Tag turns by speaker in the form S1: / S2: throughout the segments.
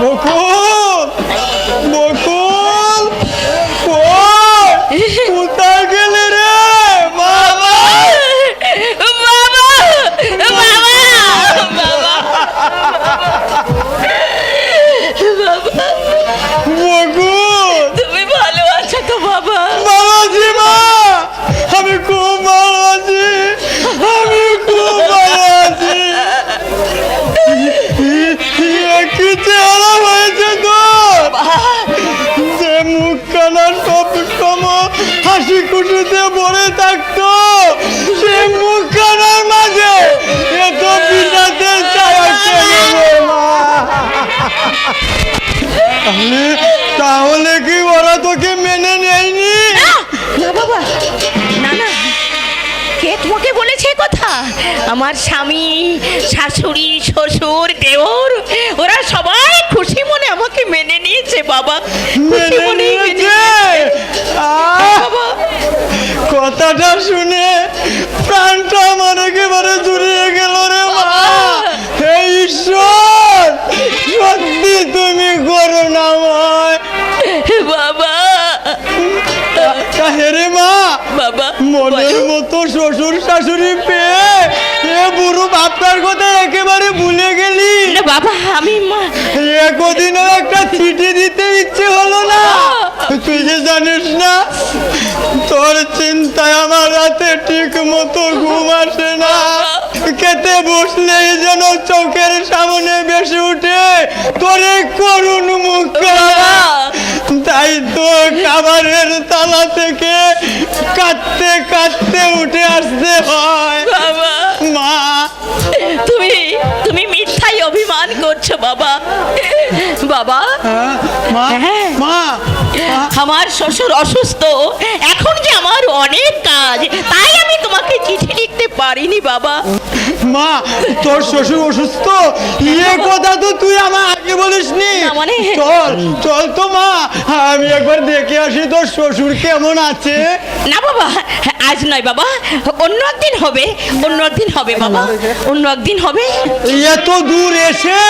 S1: বকুল, বকুল, কই কোথায় গেলে রে বাবা?
S2: বাবা, বাবা, বাবা,
S1: বকুল,
S2: তুমি ভালো আছো তো বাবা?
S1: বাবাজি মা, আমি খুব ভালো আছি, আমি খুব ভালো আছি। কি চেহারা হয়েছে তোর, যে মুখখানা সবসময় হাসি খুশিতে ভরে থাকতো, সে মুখখানার মাঝে এত বিষাদের ছায়া কেন রে মা? তাহলে কি ওরা তোকে মেনে নেয়নি?
S2: না বাবা, না না, কে তোমাকে বলেছে এ কথা? আমার স্বামী, শাশুড়ি, শ্বশুর, দেওর, ওরা সবাই খুশি মনে আমাকে মেনে নিয়েছে বাবা, খুশি
S1: মেনে
S2: মনেই মেনে
S1: নিয়েছে?
S2: বাবা।
S1: কথাটা শুনে প্রাণটা আমার একেবারে জুড়িয়ে গেল রে মা। হে ঈশ্বর, সত্যি তুমি করুণাময়।
S2: বাবা,
S1: হেরে মা,
S2: বাবা
S1: মনের মতো শ্বশুর শাশুড়ি পেয়ে এ বুড়ো বাপটার কথা একেবারে ভুলে গেলি?
S2: না বাবা, আমি
S1: একদিনও একটা চিঠি দিতে ইচ্ছে হলো না? তুই যে জানিস না, তোর চিন্তায় আমার রাতে ঠিক মতো ঘুম আসে না। খেতে বসলেই যেন চোখের সামনে ভেসে উঠে তোর এই করুণ মুখ। তাই তো খাবারের তালা থেকে কাঁদতে কাঁদতে উঠে আসতে হয়।
S2: বাবা,
S1: মা,
S2: তুমি তুমি মিথ্যাই অভিমান করছো বাবা। বাবা,
S1: মা,
S2: হ্যাঁ।
S1: মা,
S2: আমার শ্বশুর অসুস্থ, এখন যে আমার অনেক কাজ, তাই আমি তোমাকে চিঠি লিখতে পারিনি বাবা।
S1: মা, তোর শ্বশুর অসুস্থ এ কথা তো তুই আমার আগে বলিসনি।
S2: না মানে?
S1: চল চল তো মা, আমি একবার দেখে আসি তোর শ্বশুর কেমন আছে।
S2: না বাবা, আজ নয় বাবা, অন্য একদিন হবে, অন্য একদিন হবে বাবা, অন্য একদিন হবে।
S1: এত দূর এসে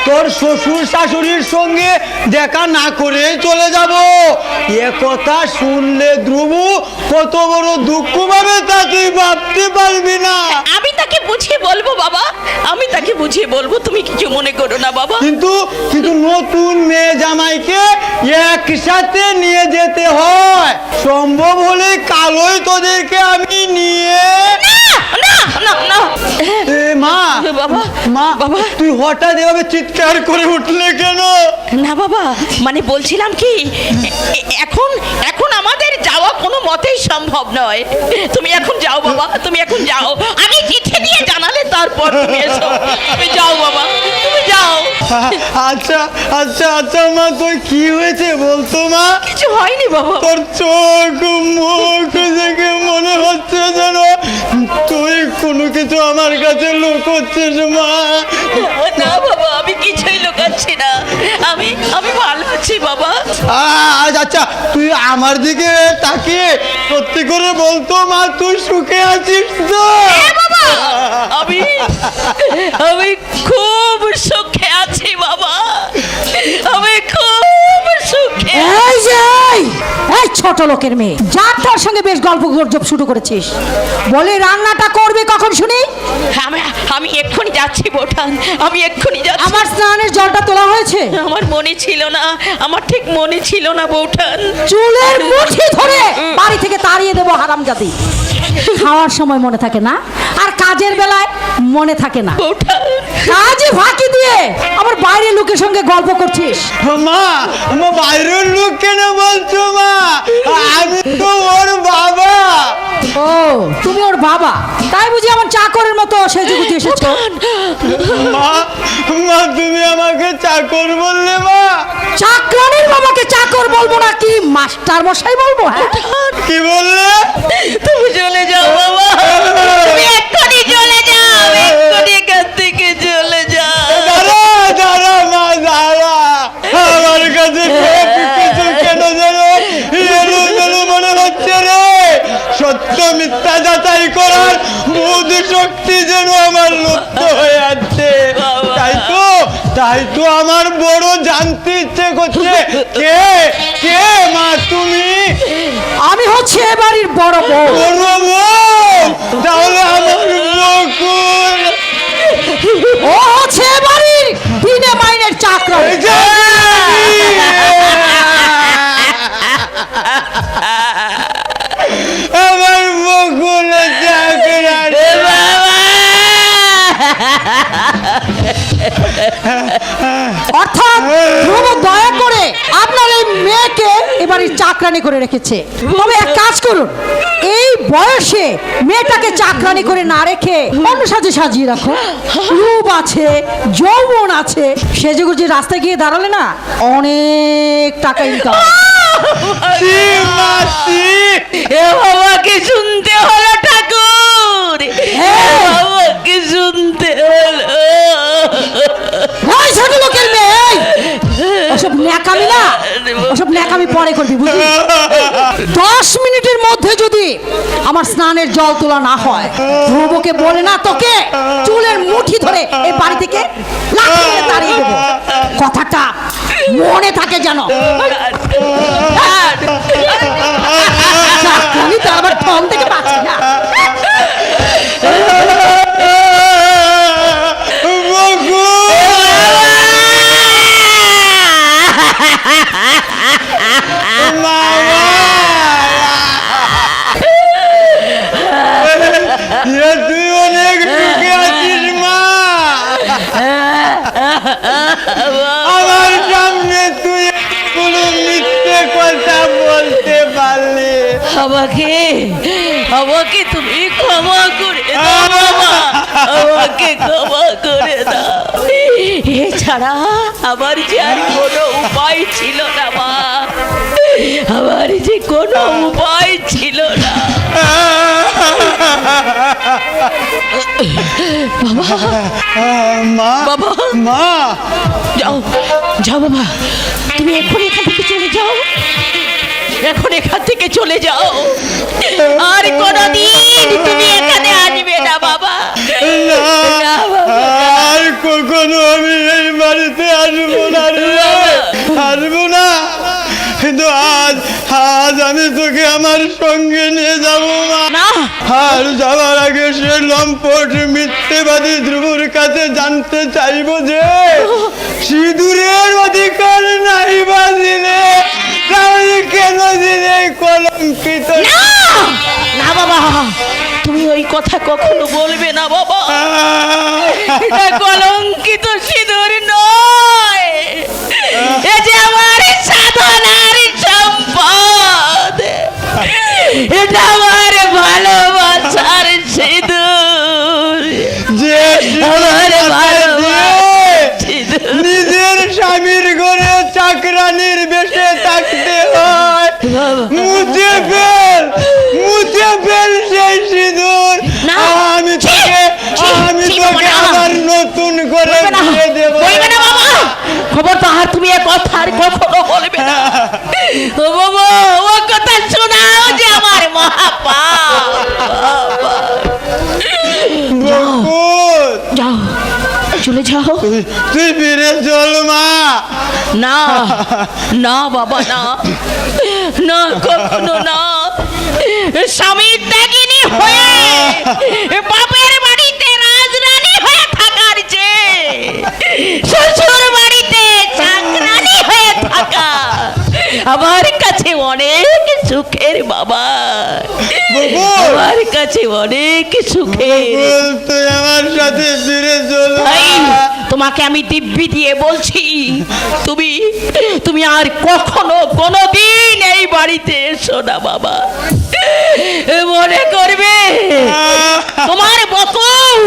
S1: তোর শ্বশুর শাশুড়ির সঙ্গে দেখা না করে চলে যাব, এ কথা শুনলে ধ্রুব কত বড় দুঃখ পাবে তা তুই ভাবতে পারবি না।
S2: আমি তাকে বুঝিয়ে বলবো বাবা, আমি তাকে বুঝিয়ে বলবো, তুমি কিছু মনে করো না বাবা।
S1: কিন্তু কিন্তু নতুন মেয়ে জামাইকে একসাথে নিয়ে যেতে হয়, সম্ভব হলে কালই তোদেরকে আমি নিয়ে।
S2: না না না,
S1: এ মা,
S2: বাবা,
S1: মা,
S2: বাবা।
S1: তুই হঠাৎ এভাবে চিৎকার করে উঠলে কেন?
S2: না বাবা, মানে বলছিলাম কি, এখন এখন আমাদের যাওয়া কোনো মতেই সম্ভব নয়। তুমি এখন যাও বাবা, তুমি এখন যাও, আমি চিঠি দিয়ে জানালে তারপর তুমি এসো। তুমি যাও বাবা, তুমি যাও।
S1: আচ্ছা আচ্ছা আচ্ছা মা, তোর কি হয়েছে বলতো মা?
S2: কিছু হয়নি বাবা।
S1: তোর চোখ মুখ দেখে মনে হচ্ছে যেন তুই কোনো কিছু আমার কাছে লুকোচ্ছিস মা।
S2: না বাবা, আমি কিছুই লুকাচ্ছি না, আমি আমি ভালো আছি বাবা।
S1: আচ্ছা, তুই আমার দিকে তাকিয়ে সত্যি করে বলতো মা, তুই সুখে আছিস তো?
S2: হ্যাঁ বাবা, আমি আমি খুব সুখে আছি বাবা, আমি খুব সুখে।
S3: এই যে এই ছোট লোকের মেয়ে, যার তার সঙ্গে বেশ গল্প গুজব শুরু করেছিস, বলে রান্নাটা করবে কখন শুনি?
S2: আমি আমি এক্ষুনি যাচ্ছি বোঠান, আমি এক্ষুনি যাচ্ছি।
S3: আমার স্নানের জলটা তোলা হয়েছে?
S2: আমার মনে ছিল না, আমার ঠিক মনে ছিল না বৌঠান।
S3: চুলের মুঠি ধরে বাড়ি থেকে তাড়িয়ে দেবো হারামজাদি। খাওয়ার সময় মনে থাকে না, আর কাজের বেলায় মনে থাকে না।
S2: বৌঠান,
S3: কাজে ফাঁকি দিয়ে আবার বাইরের লোকের সঙ্গে গল্প করছিস।
S1: মা, মা বাইরের লোক কেন বলছো মা? আমি তো ওর বাবা।
S3: ও, তুমি ওর বাবা, তাই বুঝি আমার চাকরের মতো সেজেগুজে এসেছো?
S1: মা, মা তুমি আমাকে চাকর বললে মা?
S3: চাকরানির বাবাকে চাকর বলবো না কি মাস্টার মশাই বলবো? হ্যাঁ,
S1: কি বললে?
S2: তুমি চলে যাও বাবা, তুমি এক্ষুনি চলে যাও, এক্ষুনি এখান থেকে চলে যাও।
S1: দাঁড়া দাঁড়া মা, দাঁড়া, আমার কাছে কিছু কেন যেন এলো মনে হচ্ছে রে। সত্য মিথ্যা যাচাই করার বুদ্ধি শক্তি যেন আমার লুপ্ত হয়ে যাচ্ছে। তাই তো তাই তো আমার বড় জানতে ইচ্ছে করছে, কে কে মা তুমি?
S3: আমি হচ্ছে এ বাড়ির বড় বউ।
S1: বড় বউ? তাহলে আমার বকুল।
S3: ও হচ্ছে এ বাড়ির বিনা মাইনের চাকর।
S1: আমার বকুল চাকরানি।
S3: অর্থাৎ ধ্রুব দয়া করে আপনার এই মেয়েকে এবারে চাকরানি করে রেখেছে। তবে এক কাজ করুন, এই বয়সে মেয়েটাকে চাকরানি করে না রেখে অন্য সাজে সাজিয়ে রাখো। রূপ আছে, যৌবন আছে, সেজেগুজে রাস্তায় গিয়ে দাঁড়ালে না অনেক টাকা ইনকাম।
S2: এ বাবাকে শুনতে হলো ঠাকুর, এ বাবাকে শুনতে হলো।
S3: ওই ছোট লোকের মেয়ে, ওসব ন্যাকামি না, ওসব ন্যাকামি পরে করবি বুঝলি। 10 মিনিটের মধ্যে যদি আমার স্নানের জল তোলা না হয়, ধ্রুবকে বলে না তোকে চুলের মুঠি ধরে এই বাড়ি থেকে লাথি মেরে তাড়িয়ে দেবো। কথাটা মনে থাকে যেন। আমি তো আবার ঠম থেকে বাঁচি না।
S1: তুই অনেক সুখে আছিস মা। আমার সামনে তুই কোনো মিথ্যে কথা বলতে পারলি?
S2: আমাকে আমাকে তুমি ক্ষমা করে দাও বাবা, আমাকে ক্ষমা করে দাও। এছাড়া আমার যে আর কোনো উপায় ছিল না মা, আমার যে কোনো উপায় ছিল না।
S1: মা
S2: বাবা।
S1: মা
S2: যাও যাও বাবা, তুমি এখন এখান থেকে চলে যাও, এখন এখান থেকে চলে যাও। আর কোনদিন তুমি এখানে আসবে না বাবা। না বাবা।
S1: আর কখনো আমি এই বাড়িতে আসবো না রে, আসবো না। কিন্তু আজ আজ আমি তোকে আমার সঙ্গে নিয়ে যাবো মা।
S2: না।
S1: আর যাওয়ার আগে সে লম্পট মিথ্যেবাদী ধ্রুবর কাছে জানতে চাইবো যে সিঁদুরের অধিকার নাই বা দিলে, তাহলে কেন দিলে কলঙ্কিত?
S2: না বাবা, তুমি ওই কথা কখনো বলবে না বাবা। এটা কলঙ্কিত সিঁদুর নয়, এ যে আমার সাধনার সম্পদ, এটা আমার ভালোবাসার সিঁদুর,
S1: যে
S2: আমার ভালোবাসার সিঁদুর।
S1: নিজের স্বামীর ঘরে চাকরানির বেশে থাকতে হয়, মুছে ফেল সেই সিঁদুর।
S2: না।
S1: আমি তোকে আবার নতুন করে দিয়ে দেবো।
S2: বলবে না বাবা, খবরদার তুমি এ কথা আর কখনো বলবে না। ও বাবা, ও কথা শোনাও যে আমার মহাপাপ।
S1: বকুল,
S2: যাও, চলে যাও।
S1: তুই ফিরে চল মা।
S2: না না বাবা, না না, কখনো না। স্বামীর ত্যাগিনী হয়ে বাপের বাড়িতে রাজরানী হয়ে থাকার চেয়ে শ্বশুর বাড়িতে চাকরানী হয়ে থাকা আমার কাছে অনেক সুখের বাবা, আমার কাছে অনেক সুখের।
S1: বকুল, তুই আমার সাথে ফিরে চল
S2: ভাই,
S1: মা।
S2: তোমাকে আমি দিব্যি দিয়ে বলছি, তুমি তুমি আর কখনো কোনোদিন এই বাড়িতে এসো না বাবা। মনে করবে তোমার বকুল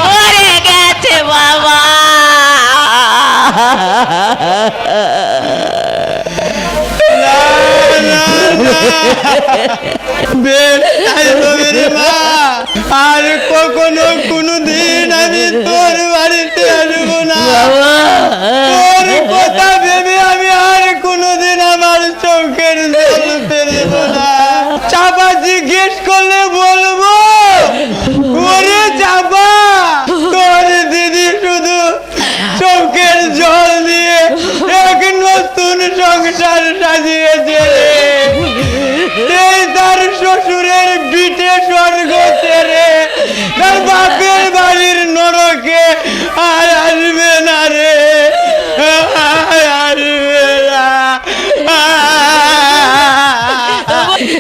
S2: মরে গেছে বাবা।
S1: বেশ, তাই হবে রে মা। আর কখনো কোনোদিন আমি তোর বাড়িতে আসবো না। তোর কথা ভেবে আমি আর কোনোদিন আমার চোখের জল ফেলব না। চাপা জিজ্ঞেস করলে বলবো, ওরে চাপা সংসার সাজিয়েছে